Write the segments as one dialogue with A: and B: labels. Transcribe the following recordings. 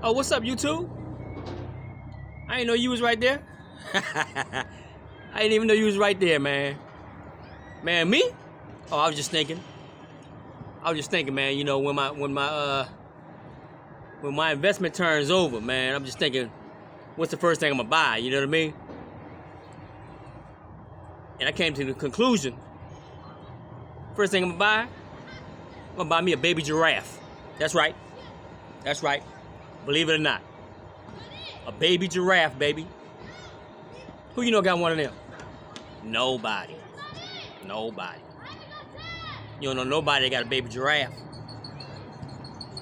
A: Oh, what's up, YouTube? I didn't know you was right there. I didn't even know you was right there, man. Man, me? Oh, I was just thinking, man. You know, when my investment turns over, man, I'm just thinking, what's the first thing I'm gonna buy? You know what I mean? And I came to the conclusion, first thing I'm gonna buy me a baby giraffe. That's right. Believe it or not. A baby giraffe, baby. Who you know got one of them? Nobody. You don't know nobody that got a baby giraffe.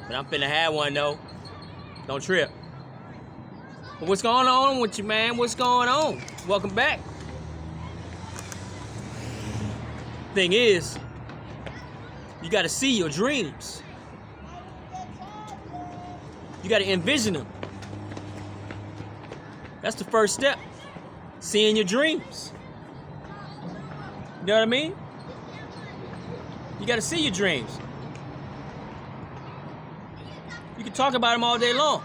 A: But I'm finna have one though. Don't trip. But what's going on with you, man? What's going on? Welcome back. Thing is, you gotta see your dreams. You gotta envision them. That's the first step. Seeing your dreams. You know what I mean? You gotta see your dreams. You can talk about them all day long.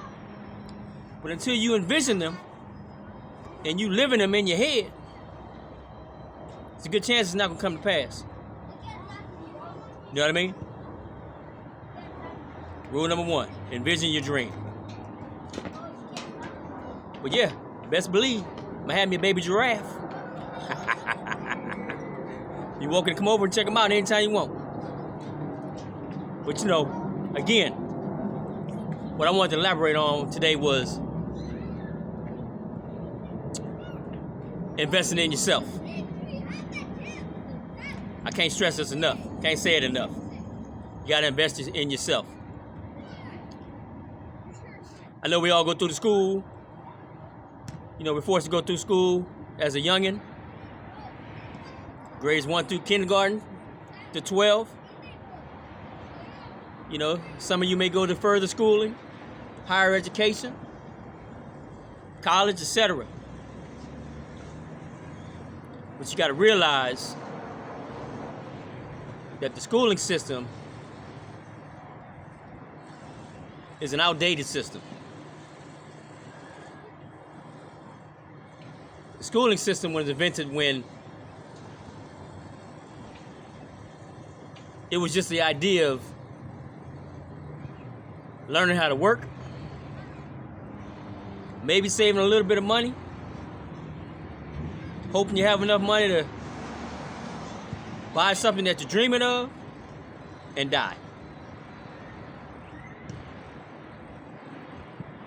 A: But until you envision them and you live in them in your head, it's a good chance it's not gonna come to pass. You know what I mean? Rule number 1, envision your dream. But yeah, best believe, I'm gonna have me a baby giraffe. You're welcome to come over and check them out anytime you want. But you know, again, what I wanted to elaborate on today was investing in yourself. I can't stress this enough. Can't say it enough. You gotta invest in yourself. I know we all go through the school. You know, we're forced to go through school as a youngin'. Grades 1 through kindergarten to 12. You know, some of you may go to further schooling, higher education, college, etc. But you got to realize that the schooling system is an outdated system. The schooling system was invented when it was just the idea of learning how to work, maybe saving a little bit of money, hoping you have enough money to buy something that you're dreaming of, and die.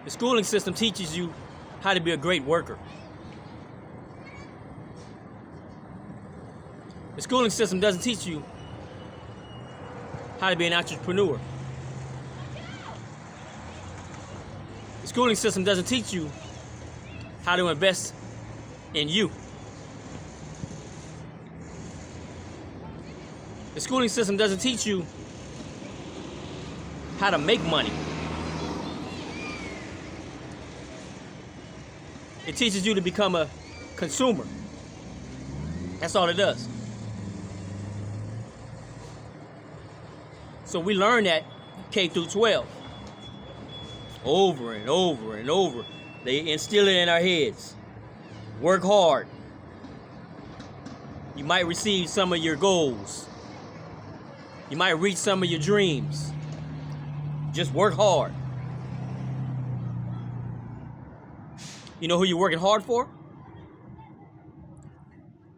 A: The schooling system teaches you how to be a great worker. The schooling system doesn't teach you how to be an entrepreneur. The schooling system doesn't teach you how to invest in you. The schooling system doesn't teach you how to make money. It teaches you to become a consumer. That's all it does. So we learn that K through 12. Over and over and over. They instill it in our heads. Work hard. You might receive some of your goals. You might reach some of your dreams. Just work hard. You know who you're working hard for?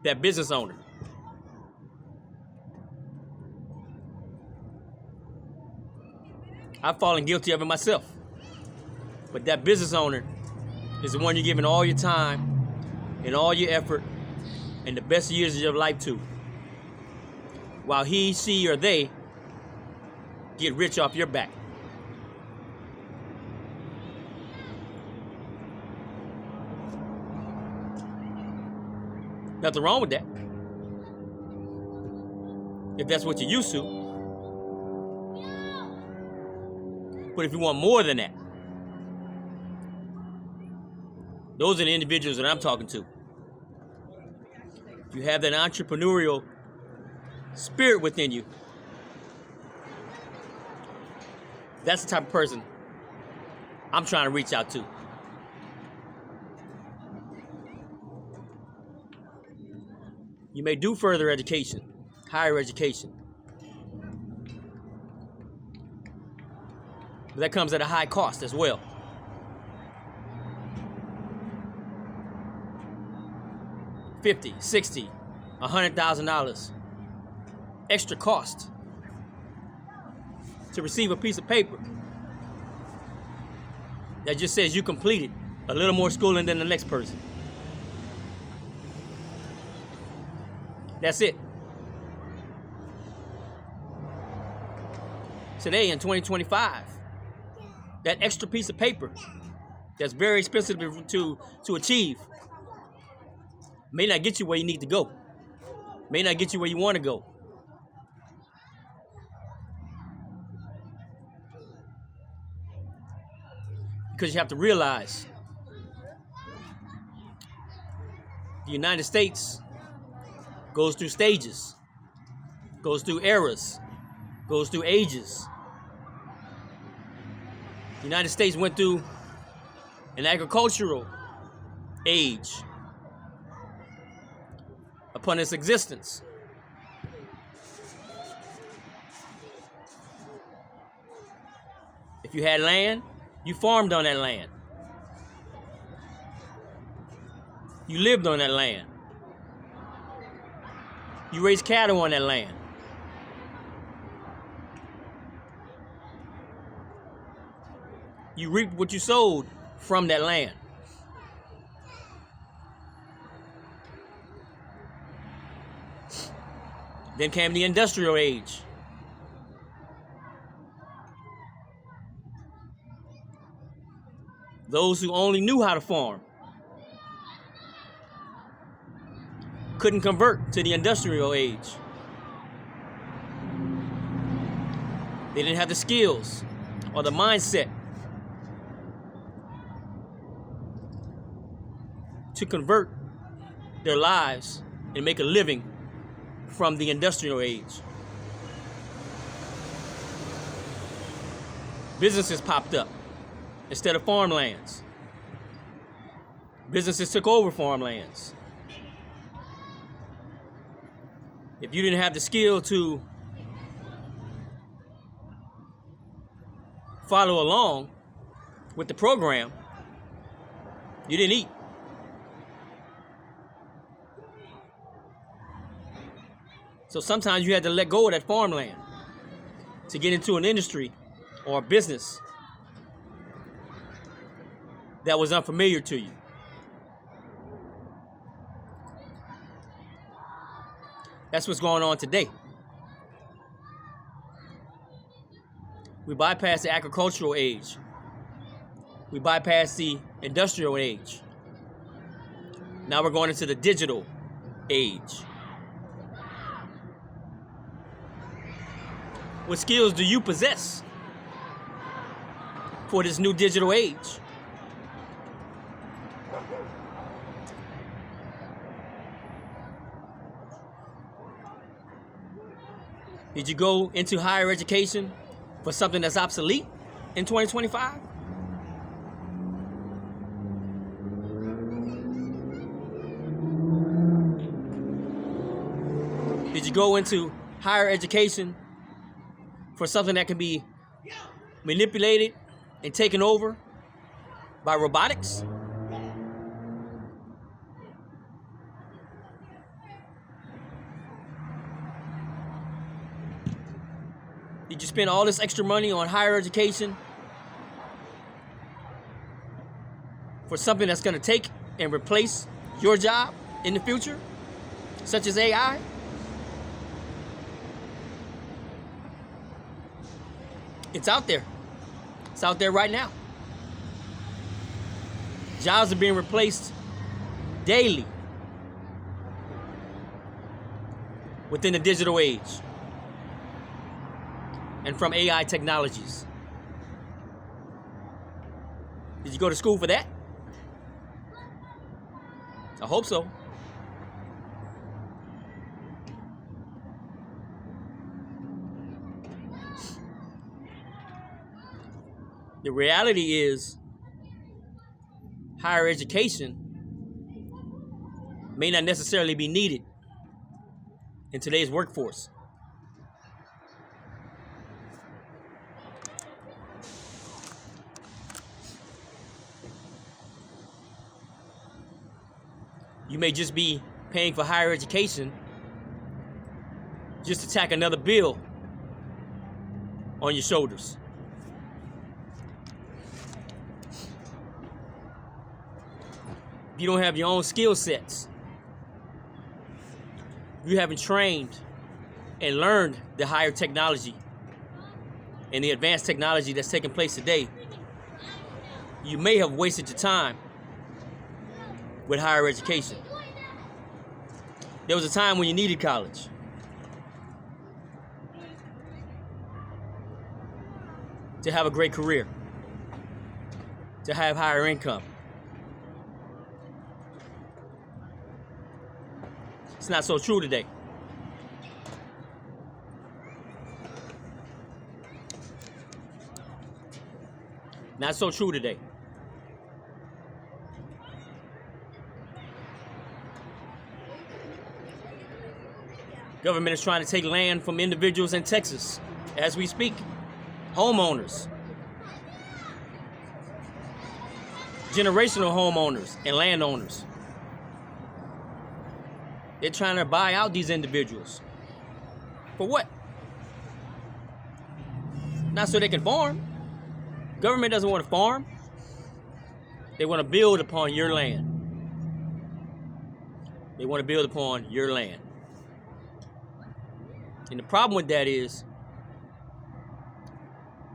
A: That business owner. I've fallen guilty of it myself. But that business owner is the one you're giving all your time and all your effort and the best years of your life to. While he, she, or they get rich off your back. Nothing wrong with that. If that's what you're used to. But if you want more than that, those are the individuals that I'm talking to. If you have that entrepreneurial spirit within you, That's the type of person I'm trying to reach out to. You may do further education, higher education. But that comes at a high cost as well. $50,000, $60,000, $100,000 extra cost to receive a piece of paper that just says you completed a little more schooling than the next person. That's it. Today in 2025, that extra piece of paper that's very expensive to achieve may not get you where you need to go. May not get you where you want to go. Because you have to realize the United States goes through stages, goes through eras, goes through ages. The United States went through an agricultural age upon its existence. If you had land, you farmed on that land. You lived on that land. You raised cattle on that land. You reaped what you sowed from that land. Then came the industrial age. Those who only knew how to farm couldn't convert to the industrial age. They didn't have the skills or the mindset to convert their lives and make a living from the industrial age. Businesses popped up instead of farmlands. Businesses took over farmlands. If you didn't have the skill to follow along with the program, you didn't eat. So sometimes you had to let go of that farmland to get into an industry or a business that was unfamiliar to you. That's what's going on today. We bypassed the agricultural age. We bypassed the industrial age. Now we're going into the digital age. What skills do you possess for this new digital age? Did you go into higher education for something that's obsolete in 2025? Did you go into higher education for something that can be manipulated and taken over by robotics? Did you spend all this extra money on higher education for something that's going to take and replace your job in the future, such as AI? It's out there. It's out there right now. Jobs are being replaced daily within the digital age and from AI technologies. Did you go to school for that? I hope so. The reality is higher education may not necessarily be needed in today's workforce. You may just be paying for higher education just to tack another bill on your shoulders. If you don't have your own skill sets, you haven't trained and learned the higher technology and the advanced technology that's taking place today, you may have wasted your time with higher education. There was a time when you needed college. To have a great career, to have higher income. It's not so true today. Not so true today. Government is trying to take land from individuals in Texas as we speak. Homeowners. Generational homeowners and landowners. They're trying to buy out these individuals. For what? Not so they can farm. Government doesn't want to farm. They want to build upon your land. They want to build upon your land. And the problem with that is,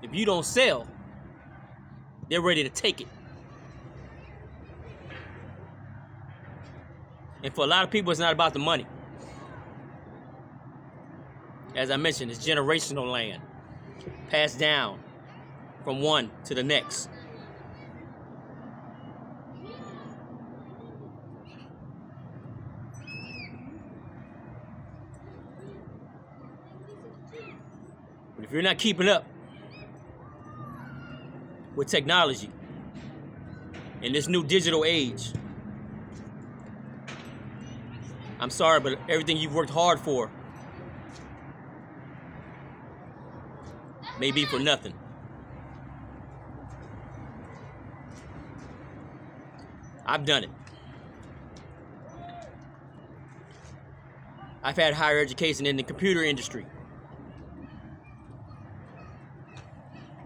A: if you don't sell, they're ready to take it. And for a lot of people, it's not about the money. As I mentioned, it's generational land, passed down from one to the next. But if you're not keeping up with technology in this new digital age, I'm sorry, but everything you've worked hard for may be for nothing. I've done it. I've had higher education in the computer industry.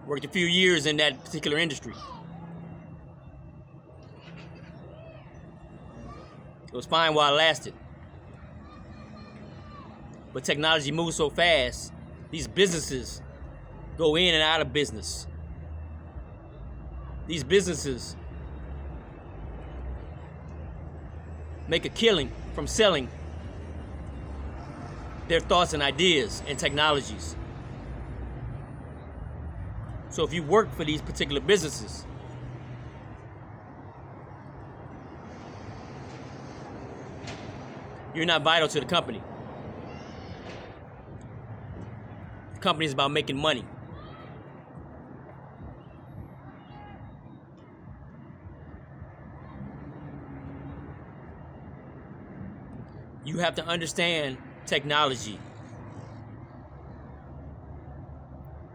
A: Worked a few years in that particular industry. It was fine while it lasted. But technology moves so fast, these businesses go in and out of business. These businesses make a killing from selling their thoughts and ideas and technologies. So if you work for these particular businesses, you're not vital to the company. The company is about making money. You have to understand technology,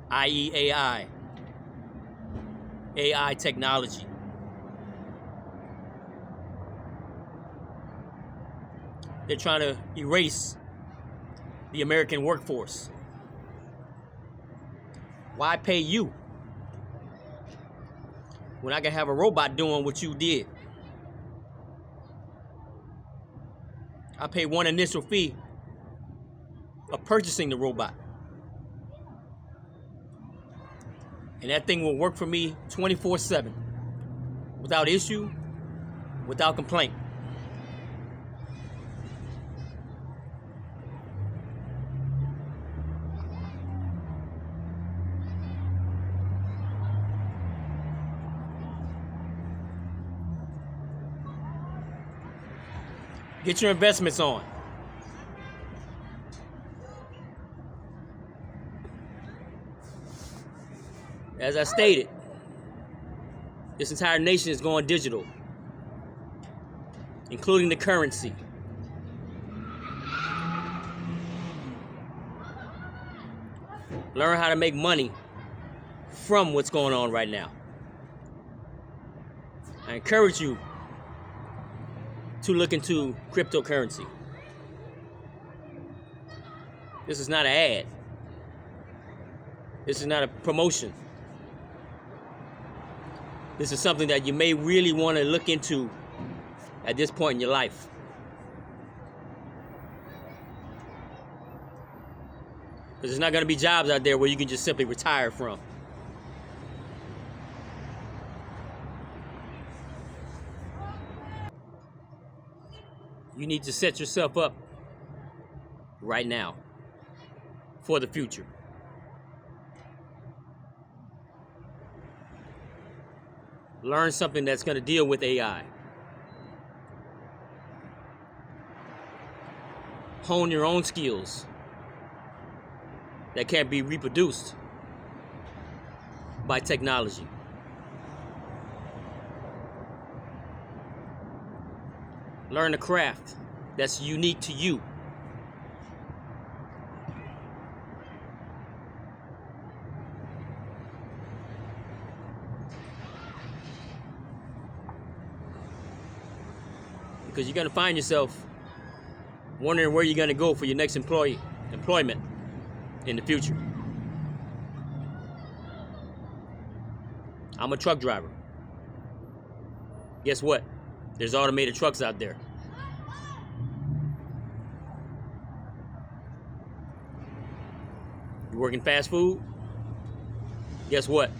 A: i.e. AI technology. They're trying to erase the American workforce. Why pay you when I can have a robot doing what you did? I pay one initial fee of purchasing the robot. And that thing will work for me 24/7, without issue, without complaint. Get your investments on. As I stated, this entire nation is going digital. including the currency. Learn how to make money from what's going on right now. I encourage you to look into cryptocurrency. This is not an ad. This is not a promotion. This is something that you may really want to look into at this point in your life. Because there's not going to be jobs out there where you can just simply retire from. You need to set yourself up right now for the future. Learn something that's going to deal with AI. Hone your own skills that can't be reproduced by technology. Learn a craft that's unique to you. Because you're going to find yourself wondering where you're going to go for your next employment in the future. I'm a truck driver. Guess what? There's automated trucks out there. You work in fast food? Guess what?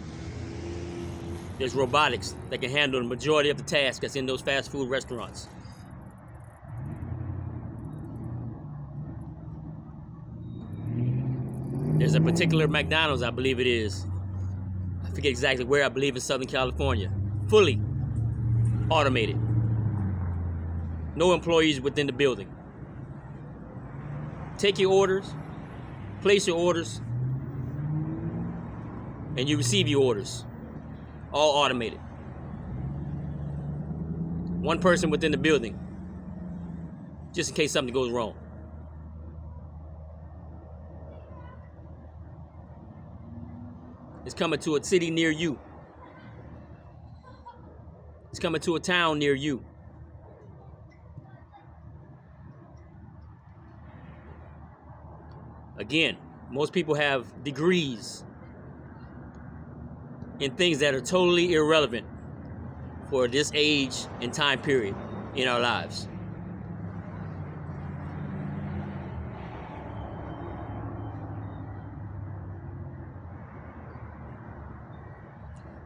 A: There's robotics that can handle the majority of the tasks that's in those fast food restaurants. There's a particular McDonald's, I believe it is. I forget exactly where, I believe in Southern California. Fully automated. No employees within the building. Take your orders, place your orders, and you receive your orders. All automated. One person within the building, just in case something goes wrong. It's coming to a city near you. It's coming to a town near you. Again, most people have degrees in things that are totally irrelevant for this age and time period in our lives.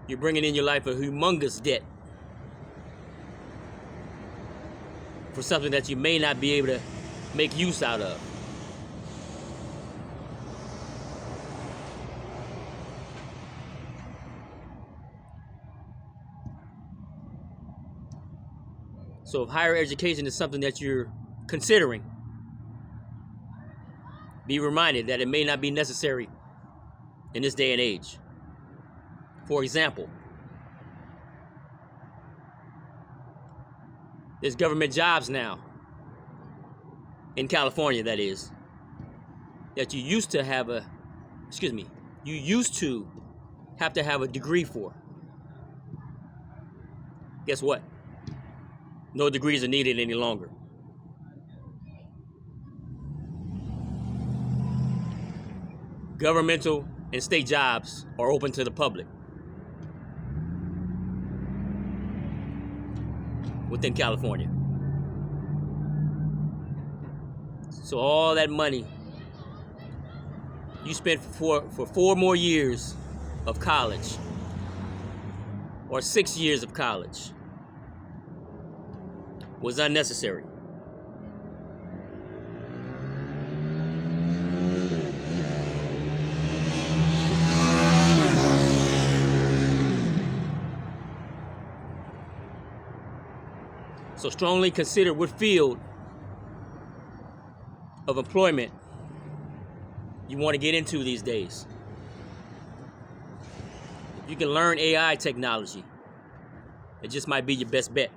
A: You're bringing in your life a humongous debt for something that you may not be able to make use out of. So if higher education is something that you're considering, be reminded that it may not be necessary in this day and age. For example, there's government jobs now, in California that is, that you used to have to have a degree for. Guess what? No degrees are needed any longer. Governmental and state jobs are open to the public within California. So all that money you spent for 4 more years of college or 6 years of college was unnecessary. So strongly consider what field of employment you want to get into these days. If you can learn AI technology, it just might be your best bet.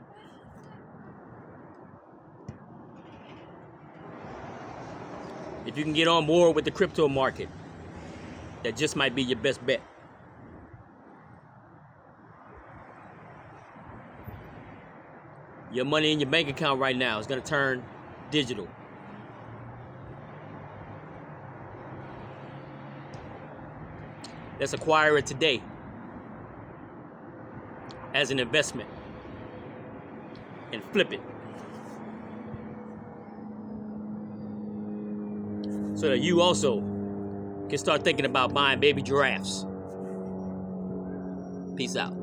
A: If you can get on board with the crypto market, that just might be your best bet. Your money in your bank account right now is going to turn digital. Let's acquire it today as an investment and flip it so that you also can start thinking about buying baby giraffes. Peace out.